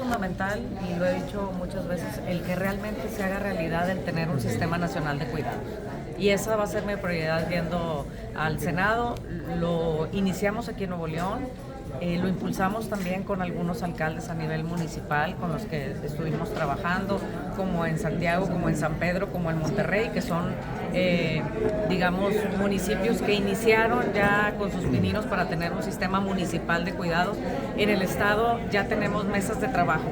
fundamental, y lo he dicho muchas veces, el que realmente se haga realidad el tener un sistema nacional de cuidado. Y esa va a ser mi prioridad yendo al Senado. Lo iniciamos aquí en Nuevo León, lo impulsamos también con algunos alcaldes a nivel municipal con los que estuvimos trabajando, como en Santiago, como en San Pedro, como en Monterrey, que son, digamos, municipios que iniciaron ya con sus pininos para tener un sistema municipal de cuidados. En el estado ya tenemos mesas de trabajo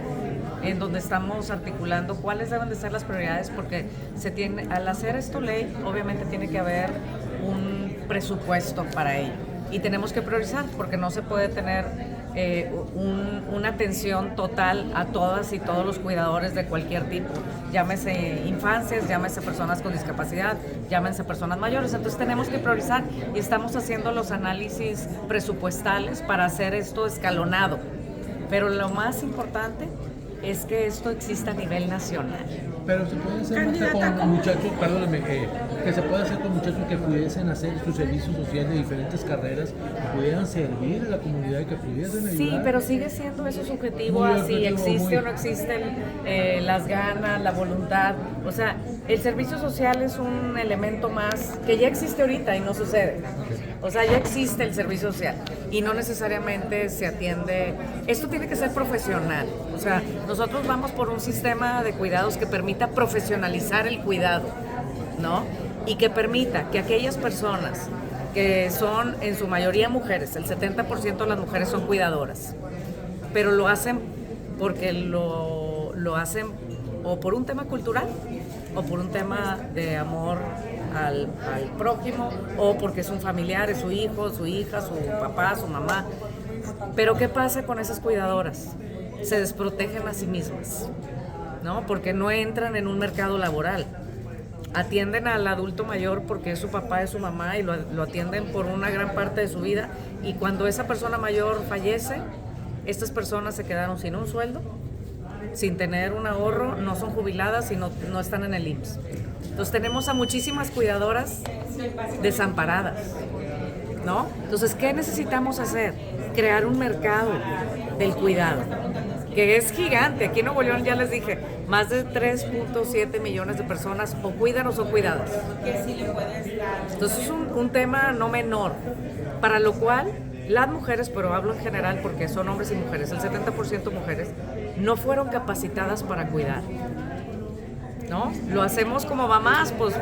en donde estamos articulando cuáles deben de ser las prioridades, porque al hacer esto ley, obviamente tiene que haber un presupuesto para ello. Y tenemos que priorizar, porque no se puede tener una atención total a todas y todos los cuidadores de cualquier tipo, llámese infancias, llámese personas con discapacidad, llámense personas mayores. Entonces tenemos que priorizar y estamos haciendo los análisis presupuestales para hacer esto escalonado. Pero lo más importante es que esto exista a nivel nacional. Pero se puede hacer con muchachos, perdóname, que se puede hacer con muchachos que pudiesen hacer su servicio social de diferentes carreras, que pudieran servir a la comunidad y que pudiesen ayudar. Sí, pero sigue siendo eso subjetivo, así existe o no existen las ganas, la voluntad. O sea, el servicio social es un elemento más que ya existe ahorita y no sucede. O sea, ya existe el servicio social y no necesariamente se atiende. Esto tiene que ser profesional. O sea, nosotros vamos por un sistema de cuidados que permita profesionalizar el cuidado, ¿no? Y que permita que aquellas personas que son en su mayoría mujeres, el 70% de las mujeres son cuidadoras, pero lo hacen porque lo hacen o por un tema cultural o por un tema de amor al prójimo, o porque es un familiar, es su hijo, su hija, su papá, su mamá. Pero ¿qué pasa con esas cuidadoras? Se desprotegen a sí mismas, ¿no? Porque no entran en un mercado laboral. Atienden al adulto mayor porque es su papá, es su mamá, y lo atienden por una gran parte de su vida, y cuando esa persona mayor fallece, estas personas se quedaron sin un sueldo, sin tener un ahorro, no son jubiladas y no están en el IMSS. Entonces tenemos a muchísimas cuidadoras desamparadas, ¿no? Entonces, ¿qué necesitamos hacer? Crear un mercado del cuidado, que es gigante. Aquí en Nuevo León, ya les dije, más de 3.7 millones de personas o cuidan o son cuidadas. Entonces es un tema no menor, para lo cual las mujeres, pero hablo en general porque son hombres y mujeres, el 70% mujeres, no fueron capacitadas para cuidar, ¿no? Lo hacemos como mamás, pues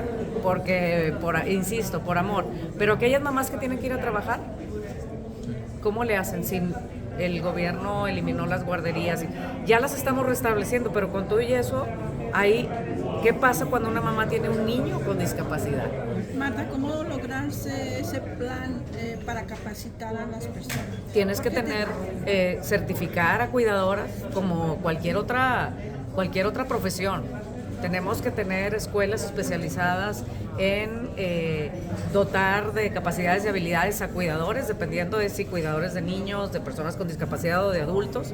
porque, insisto, por amor. Pero aquellas mamás que tienen que ir a trabajar, ¿cómo le hacen? Si el gobierno eliminó las guarderías, ya las estamos restableciendo, pero con todo y eso, ahí, ¿qué pasa cuando una mamá tiene un niño con discapacidad? Marta, ¿cómo lograrse ese plan para capacitar a las personas? Tienes que certificar a cuidadoras como cualquier otra profesión. Tenemos que tener escuelas especializadas en dotar de capacidades y habilidades a cuidadores, dependiendo de si cuidadores de niños, de personas con discapacidad o de adultos,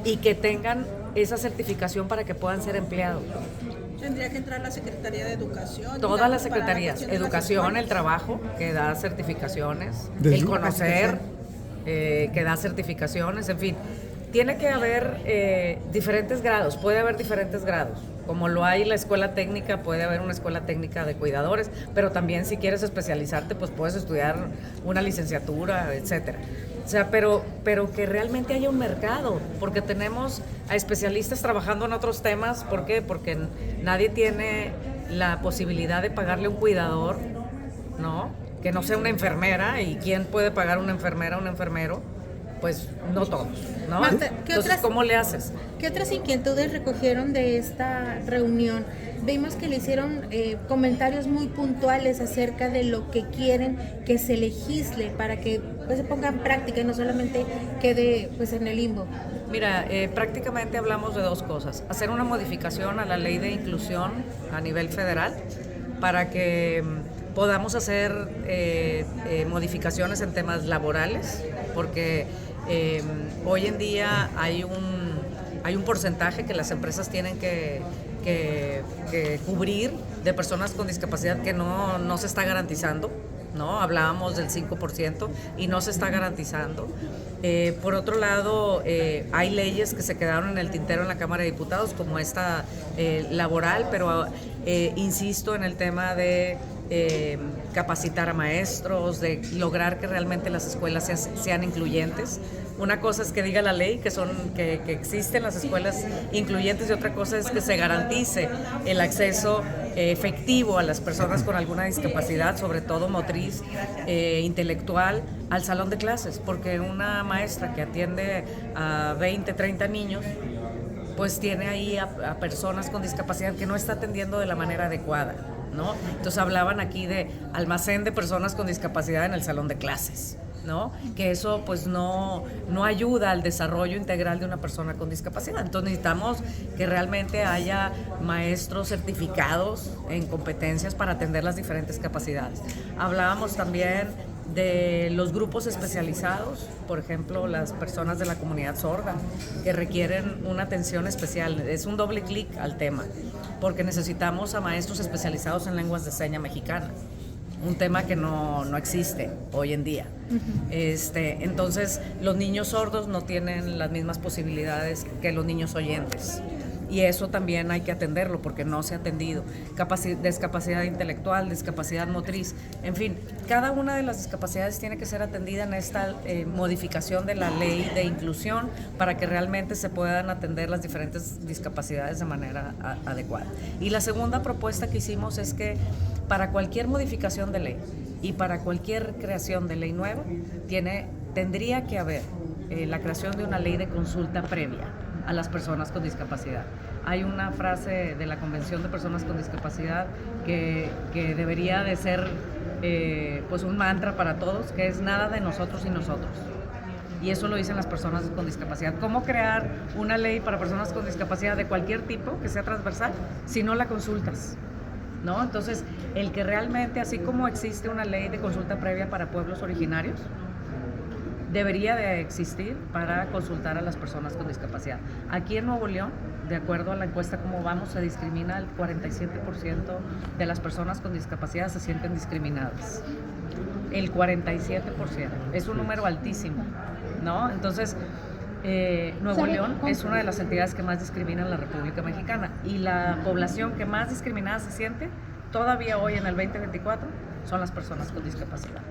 y que tengan esa certificación para que puedan ser empleados. Tendría que entrar la Secretaría de Educación. Todas las secretarías, educación, el trabajo, que da certificaciones, el conocer, que da certificaciones, en fin. Tiene que haber diferentes grados, puede haber diferentes grados. Como lo hay la escuela técnica, puede haber una escuela técnica de cuidadores, pero también si quieres especializarte, pues puedes estudiar una licenciatura, etcétera. O sea, pero que realmente haya un mercado, porque tenemos a especialistas trabajando en otros temas. ¿Por qué? Porque nadie tiene la posibilidad de pagarle un cuidador, ¿no? Que no sea una enfermera. ¿Y quién puede pagar una enfermera o un enfermero? Pues no todos, ¿no? Marta, entonces, ¿cómo le haces? ¿Qué otras inquietudes recogieron de esta reunión? Vimos que le hicieron comentarios muy puntuales acerca de lo que quieren que se legisle para que pues, se ponga en práctica y no solamente quede pues, en el limbo. Mira, prácticamente hablamos de dos cosas. Hacer una modificación a la ley de inclusión a nivel federal para que podamos hacer modificaciones en temas laborales, porque hoy en día hay un porcentaje que las empresas tienen que cubrir de personas con discapacidad que no se está garantizando, ¿no? Hablábamos del 5% y no se está garantizando. Por otro lado, hay leyes que se quedaron en el tintero en la Cámara de Diputados, como esta laboral, pero insisto en el tema de capacitar a maestros, de lograr que realmente las escuelas sean incluyentes. Una cosa es que diga la ley que existen las escuelas incluyentes y otra cosa es que se garantice el acceso efectivo a las personas con alguna discapacidad, sobre todo motriz, intelectual, al salón de clases, porque una maestra que atiende a 20, 30 niños, pues tiene ahí a personas con discapacidad que no está atendiendo de la manera adecuada, ¿no? Entonces hablaban aquí de almacén de personas con discapacidad en el salón de clases, ¿no? Que eso pues no ayuda al desarrollo integral de una persona con discapacidad. Entonces necesitamos que realmente haya maestros certificados en competencias para atender las diferentes capacidades. Hablábamos también de los grupos especializados, por ejemplo, las personas de la comunidad sorda que requieren una atención especial. Es un doble clic al tema, porque necesitamos a maestros especializados en lenguas de seña mexicana, un tema que no existe hoy en día. Entonces, los niños sordos no tienen las mismas posibilidades que los niños oyentes. Y eso también hay que atenderlo porque no se ha atendido. Discapacidad intelectual, discapacidad motriz, en fin, cada una de las discapacidades tiene que ser atendida en esta modificación de la ley de inclusión para que realmente se puedan atender las diferentes discapacidades de manera adecuada. Y la segunda propuesta que hicimos es que para cualquier modificación de ley y para cualquier creación de ley nueva, tendría que haber la creación de una ley de consulta previa a las personas con discapacidad. Hay una frase de la Convención de Personas con Discapacidad que debería de ser pues un mantra para todos, que es nada de nosotros y nosotros. Y eso lo dicen las personas con discapacidad. ¿Cómo crear una ley para personas con discapacidad de cualquier tipo, que sea transversal, si no la consultas? ¿No? Entonces, el que realmente, así como existe una ley de consulta previa para pueblos originarios, debería de existir para consultar a las personas con discapacidad. Aquí en Nuevo León, de acuerdo a la encuesta Cómo Vamos, se discrimina el 47% de las personas con discapacidad se sienten discriminadas. El 47%. Es un número altísimo, ¿no? Entonces, Nuevo León es una de las entidades que más discrimina en la República Mexicana y la población que más discriminada se siente todavía hoy en el 2024 son las personas con discapacidad.